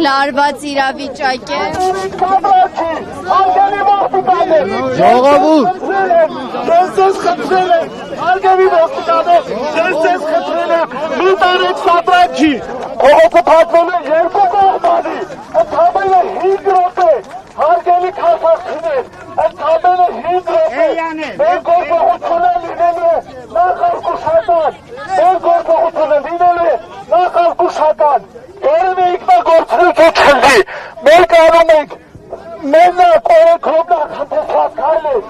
լարված իրավիճակ է։ Ժողովուրդ, Ես խնդրել եմ, արգավի ոստիկաններ, ես խնդրել եմ, մի տարեք սատրանքի, կողոքը պատվել է երկու կողմանի, ընդհամենը 5 րոպե, հարգելի քարտակցիներ, ընդհամենը 5 րոպե, մեր գործողությունը լինելու է նախարգուշական, մեր գործողությունը լինելու է նախարգուշական, որևէ ինքնագործություն չլինի, մենք անում ենք մենակ օրենքով նախատեսված քայլեր։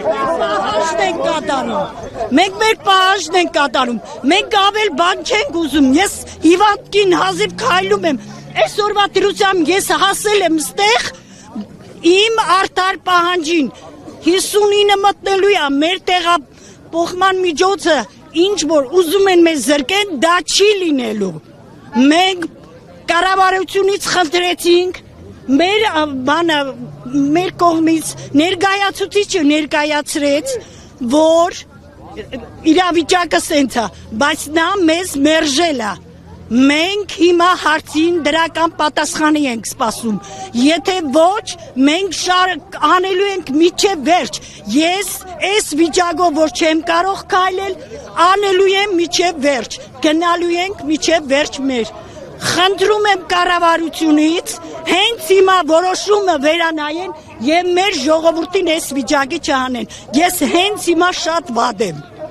Պահանջն ենք կատարում, մենք մեր պահանջն ենք կատարում, մենք ավել բան չենք ուզում, ես հիվանդքին հազիվ քայլում եմ, այսօրվա դրությամբ ես հասել եմ ստեղ իմ արդար պահանջին, 59 մտնելու է մեր տեղափոխման միջոցը, ինչ որ ուզում են մեզ զրկեն, դա չի լինելու, մենք կառավարությունից խնդրեցինք, մեր կողմից ներկայացուցիչը ներկայացրեց, որ իրավիճակը սենց է, բայց նա մեզ մերժել է, մենք հիմա հարցին դրական պատասխանի ենք սպասում, եթե ոչ, մենք անելու ենք միջև վերջ, ես այս վիճակով, որ չեմ կարող քայլել, անելու եմ միջև վերջ, գնալու ենք միջև վերջ մեր, խնդրում եմ կառավարությունից, հենց հիմա որոշումը վերանայեն և մեր ժողովրդին այս վիճակի չանեն, ես հենց հիմա շատ վատ եմ։